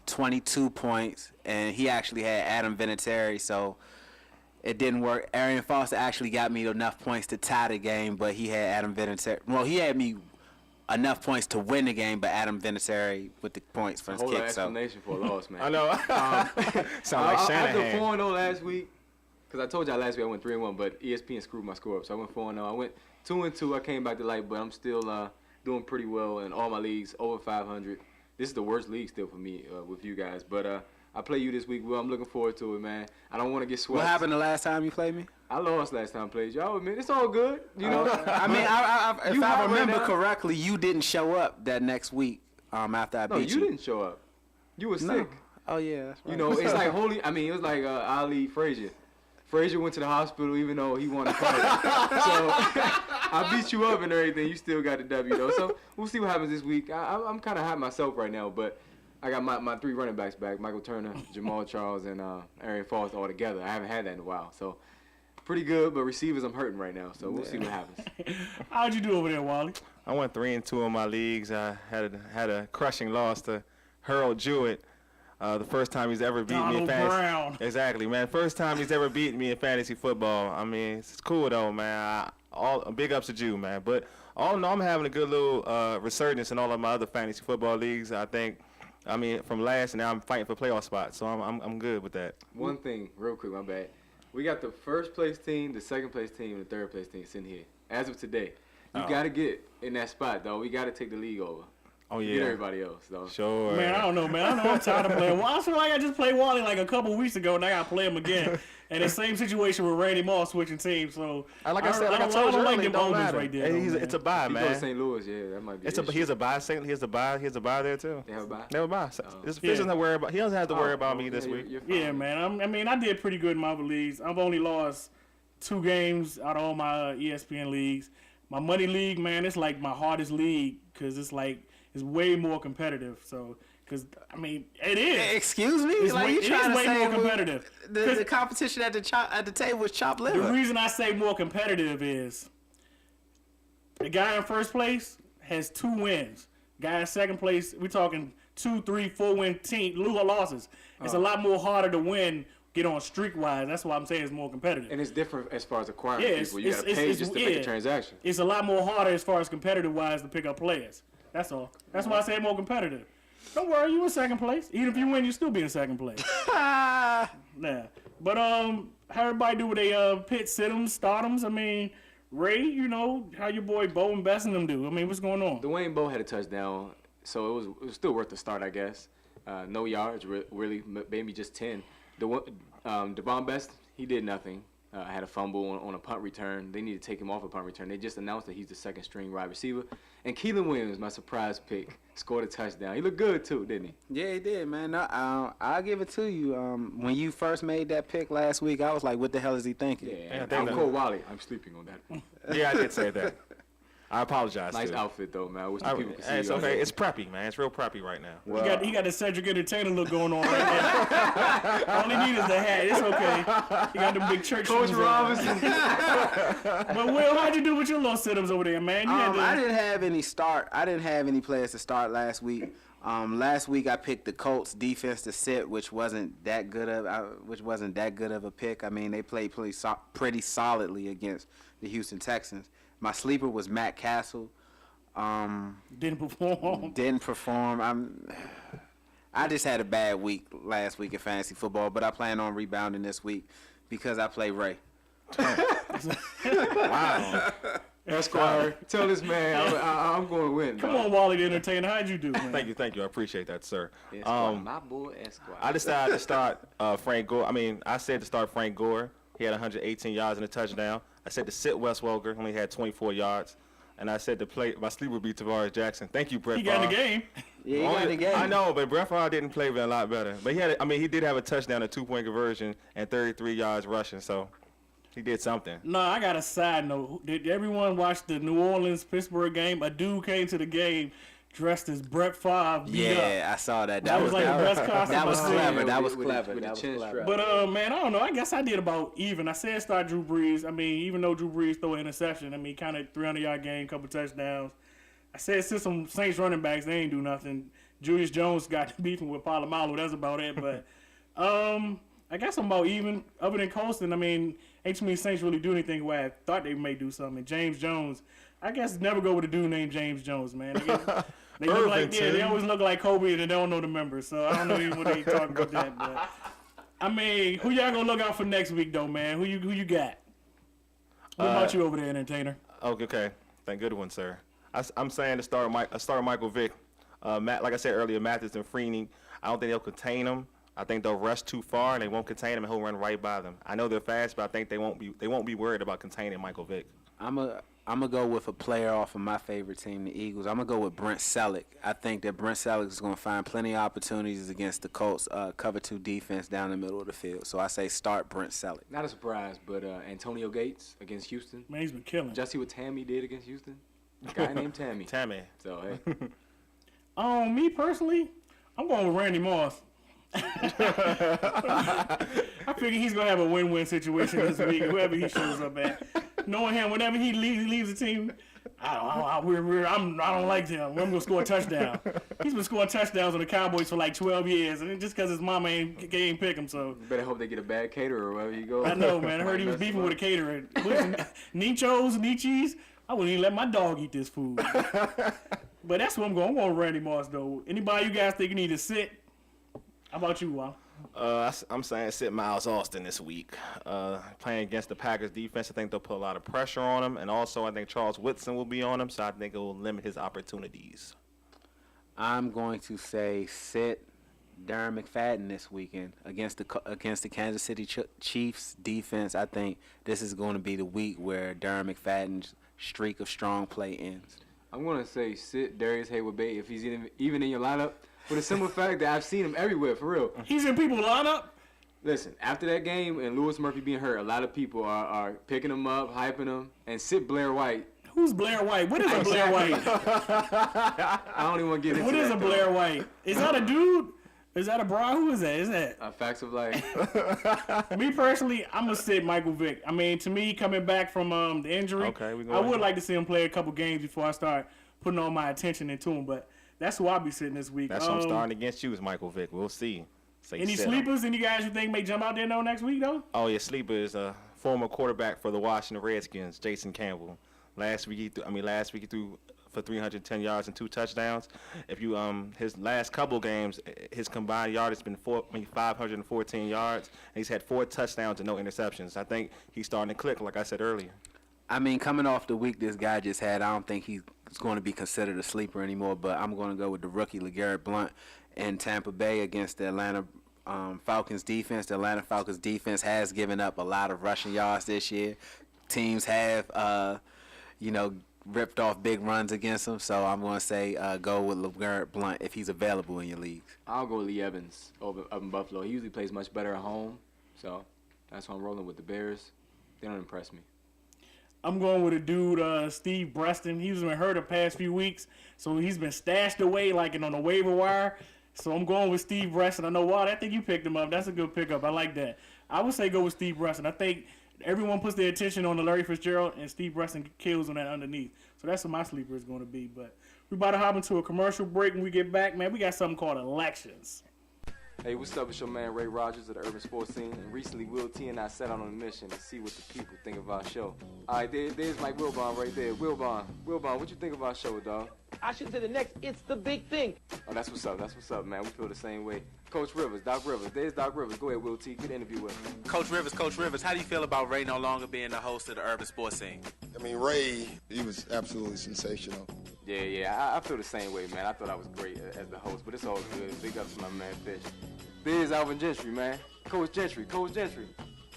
22 points, and he actually had Adam Vinatieri, so it didn't work. Arian Foster actually got me enough points to tie the game, but he had Adam Vinatieri. Well, he had me enough points to win the game, but Adam Vinatieri with the points for his whole kick. explanation for a loss, man. I know. Sound like After Shanahan. 4-0 last week, because I told y'all last week I went 3-1, but ESPN screwed my score up, so I went 4-0. I went 2-2. I came back to light, but I'm still doing pretty well in all my leagues, over 500. This is the worst league still for me with you guys, but I play you this week. Well, I'm looking forward to it, man. I don't want to get swept. What happened the last time you played me? I lost last time I played y'all. Man, it's all good, you know. I mean, if You I hot right remember now? correctly, you didn't show up that next week after I No, beat you didn't show up. You were No. sick. Oh, yeah, that's right. You know, it's like it was like Ali Frazier. Frazier went to the hospital even though he won the fight. So I beat you up and everything. You still got the W though. So we'll see what happens this week. I'm kind of hot myself right now, but I got my 3 running backs back: Michael Turner, Jamal Charles, and Arian Foster all together. I haven't had that in a while, so pretty good. But receivers, I'm hurting right now, so we'll see what happens. How'd you do over there, Wally? I went 3-2 in my leagues. I had a crushing loss to Harold Jewett. The first time he's ever beat me in Donald fantasy. Brown. Exactly, man. First time he's ever beaten me in fantasy football. I mean, it's cool though, man. All big ups to you, man. But all in all, I'm having a good little resurgence in all of my other fantasy football leagues. I think, I mean, from last and now I'm fighting for playoff spots, so I'm good with that. One thing, real quick, my bad. We got the first place team, the second place team, and the third place team sitting here as of today. You got to get in that spot, though. We got to take the league over. Oh Get yeah, everybody else, though. sure. Man, I don't know, man. I know I'm tired of playing. Well, I feel like I just played Wally like a couple weeks ago, and I got to play him again. And the same situation with Randy Moss switching teams. So Like I said, like I told you like earlier, them it don't omens matter. right there. Hey, though, it's a buy, If you go to man. St. Louis, yeah, that might be It's an a issue. he's a buy. Here's a buy there too. They have a bye? They have a buy. This Yeah. doesn't worry about. He doesn't have to worry about me okay, this you're- week. you're fine. Yeah, man. I mean, I did pretty good in my other leagues. I've only lost 2 games out of all my ESPN leagues. My money league, man, it's like my hardest league because it's way more competitive. So, because I mean, it is. Excuse me? It's Like way, you it is trying to way say more we- competitive. the competition at the table was chopped The liver. reason I say more competitive is the guy in first place has 2 wins. Guy in second place, we're talking 2, 3, 4 win team, lose or losses. It's a lot more harder to win, get on streak wise. That's why I'm saying it's more competitive. And it's different as far as acquiring Yeah, people. You got to pay just to make a transaction. It's a lot more harder as far as competitive wise to pick up players. That's all. That's why I say more competitive. Don't worry, you in second place. Even if you win, you still be in second place. Nah. But how everybody do with they pit sit-ems, start-ems? I mean, Ray, you know, how your boy Bo and Bess and them do. I mean, what's going on? Dwayne Bowe had a touchdown, so it was still worth the start, I guess. No yards, really, maybe just 10. Devon Best, he did nothing. Had a fumble on a punt return. They need to take him off a punt return. They just announced that he's the second string wide receiver. And Keelan Williams, my surprise pick, scored a touchdown. He looked good too, didn't he? Yeah, he did, man. I'll give it to you. When you first made that pick last week, I was like, what the hell is he thinking? Yeah, I and think I'm that- Cole Wally. I'm sleeping on that. Yeah, I did say that. I apologize. Nice too. outfit though, man. I wish the people could see Hey, it's you. okay. It's preppy, man. It's real preppy right now. He got the Cedric Entertainer look going on right there. All he needs is the hat. It's okay. He got them big church Coach shoes on. Robinson. But Will, how'd you do with your little sit-ups over there, man? You had I didn't have any players to start last week. Last week I picked the Colts defense to sit, which wasn't that good of a pick. I mean, they played pretty solidly against the Houston Texans. My sleeper was Matt Castle. didn't perform. Didn't perform. I just had a bad week last week in fantasy football, but I plan on rebounding this week because I play Ray. Wow. Esquire, tell this man I'm going to win. Come dog. on, Wally the Entertainer. How'd you do, man? Thank you. I appreciate that, sir. Esquire, my boy Esquire. I decided to start Frank Gore. I said to start Frank Gore. He had 118 yards and a touchdown. I said to sit Wes Welker. Only had 24 yards. And I said to play, my sleeper would be Tavares Jackson. Thank you, Brett He got in the Favre. game. Yeah, he got in the game. I know, but Brett Favre didn't play a lot better. But he did have a touchdown, a 2-point conversion, and 33 yards rushing. So he did something. No, I got a side note. Did everyone watch the New Orleans-Pittsburgh game? A dude came to the game dressed as Brett Favre. beat up. Yeah, I saw that. That was like the best costume That was I've seen. clever. That With was the- clever. with the That was chin clever. strap. But, man, I don't know. I guess I did about even. I said start Drew Brees. I mean, even though Drew Brees threw an interception, I mean, kind of 300-yard game, couple touchdowns. I said since some Saints running backs, they ain't do nothing. Julius Jones got beefing with Palomalu. That's about it. But I guess I'm about even. Other than Colston, I mean, ain't too many Saints really do anything where I thought they may do something. And James Jones, I guess never go with a dude named James Jones, man. They look like they always look like Kobe and they don't know the members. So I don't know even what they talking about that. But I mean, who y'all gonna look out for next week though, man? Who you got? What about you over there, Entertainer? Okay. Thank good one, sir. I'm saying to start Michael Vick. Matt, like I said earlier, Mathis and Freeney, I don't think they'll contain him. I think they'll rush too far and they won't contain him and he'll run right by them. I know they're fast, but I think they won't be worried about containing Michael Vick. I'm gonna go with a player off of my favorite team, the Eagles. I'm gonna go with Brent Selleck. I think that Brent Selleck is gonna find plenty of opportunities against the Colts cover 2 defense down the middle of the field. So I say start Brent Selleck. Not a surprise, but Antonio Gates against Houston. Man, he's been killing. Just see what Tammy did against Houston. A guy named Tammy. Tammy. So hey. Me personally, I'm going with Randy Moss. I figure he's gonna have a win-win situation this week, whoever he shows up at. Knowing him, whenever he leaves the team, I don't like him. I'm gonna score a touchdown. He's been scoring touchdowns on the Cowboys for like 12 years, and just because his mama ain't pick him, so. You better hope they get a bad caterer wherever you go. I know, man. I heard he was beefing with a caterer. Nietzsche's. I wouldn't even let my dog eat this food. But that's what I'm going. I'm going with Randy Moss, though. Anybody you guys think you need to sit? How about you, Wal? I'm saying sit Miles Austin this week. Playing against the Packers defense, I think they'll put a lot of pressure on him. And also, I think Charles Woodson will be on him, so I think it will limit his opportunities. I'm going to say sit Darren McFadden this weekend against the Kansas City Chiefs defense. I think this is going to be the week where Darren McFadden's streak of strong play ends. I'm going to say sit Darius Hayward-Bay if he's even in your lineup. For the simple fact that I've seen him everywhere, for real. He's in people's lineup? Listen, after that game and Lewis Murphy being hurt, a lot of people are picking him up, hyping him, and sit Blair White. Who's Blair White? What is a Blair White? I don't even want to get into What is a Blair White? Is that a dude? Is that a bra? Who is that? Is that? Facts of life. Me personally, I'm going to sit Michael Vick. I mean, to me, coming back from the injury, I would like to see him play a couple games before I start putting all my attention into him, but that's who I'll be sitting this week. That's who I'm starting against you is Michael Vick. We'll see. Any sleepers? Any guys you think may jump out there next week, though? Oh, yeah, sleeper is a former quarterback for the Washington Redskins, Jason Campbell. Last week he threw for 310 yards and 2 touchdowns. If you his last couple games, his combined yardage has been 514 yards, and he's had 4 touchdowns and no interceptions. I think he's starting to click, like I said earlier. I mean, coming off the week this guy just had, I don't think he's going to be considered a sleeper anymore, but I'm going to go with the rookie LeGarrette Blount in Tampa Bay against the Atlanta Falcons defense. The Atlanta Falcons defense has given up a lot of rushing yards this year. Teams have, ripped off big runs against them, so I'm going to say go with LeGarrette Blount if he's available in your leagues. I'll go with Lee Evans up in Buffalo. He usually plays much better at home, so that's why I'm rolling with the Bears. They don't impress me. I'm going with a dude, Steve Breston. He's been hurt the past few weeks, so he's been stashed away like on the waiver wire. So I'm going with Steve Breston. I know, I think you picked him up. That's a good pickup. I like that. I would say go with Steve Breston. I think everyone puts their attention on the Larry Fitzgerald, and Steve Breston kills on that underneath. So that's what my sleeper is going to be. But we're about to hop into a commercial break. When we get back, man, we got something called elections. Hey, what's up? It's your man Ray Rogers of the Urban Sports Scene, and recently Will T and I set out on a mission to see what the people think of our show. All right, there's Mike Wilbon right there. Wilbon, what you think of our show, dog? I should say the next, it's the big thing. Oh, that's what's up, man. We feel the same way. Coach Rivers, Doc Rivers. There's Doc Rivers. Go ahead, Will T. Get an interview with him. Coach Rivers, how do you feel about Ray no longer being the host of the Urban Sports Scene? I mean, Ray, he was absolutely sensational. Yeah, I feel the same way, man. I thought I was great as the host, but it's all good. Big up to my man Fish. There's Alvin Gentry, man. Coach Gentry.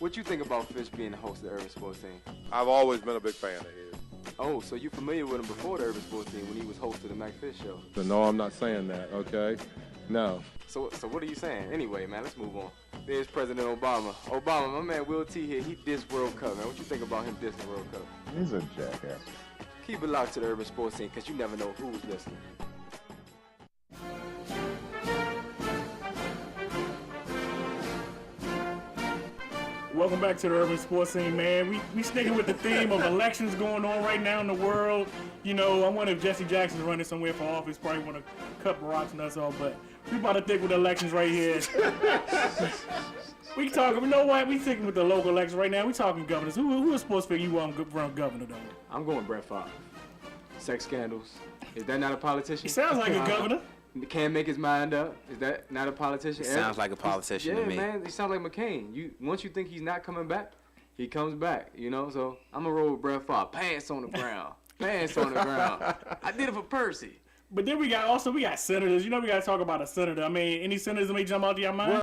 What you think about Fish being the host of the Urban Sports Scene? I've always been a big fan of his. Oh, so you're familiar with him before the Urban Sports Scene when he was host of the Mac Fish Show? No, I'm not saying that, okay? No. So what are you saying? Anyway, man, let's move on. There's President Obama. Obama, my man Will T here, he dissed World Cup, man. What you think about him dissing World Cup? He's a jackass. Keep it locked to the Urban Sports Scene, because you never know who's listening. Welcome back to the Urban Sports Scene, man. We sticking with the theme of elections going on right now in the world. You know, I wonder if Jesse Jackson's running somewhere for office. Probably want to cut Barack's nuts off, but we about to stick with the elections right here. We talking. You know what? We sticking with the local elections right now. We talking governors. Who is sports figure you want to run governor though? I'm going Brett Favre. Sex scandals. Is that not a politician? He sounds like a governor. Can't make his mind up. Is that not a politician? Sounds like a politician yeah, to me. man. He sounds like McCain. Once you think he's not coming back, he comes back. You know. So I'm gonna roll with Brett Favre. Pants on the ground. Pants on the ground. I did it for Percy. But then we got senators. You know, we got to talk about a senator. I mean, any senators that may jump out to your mind?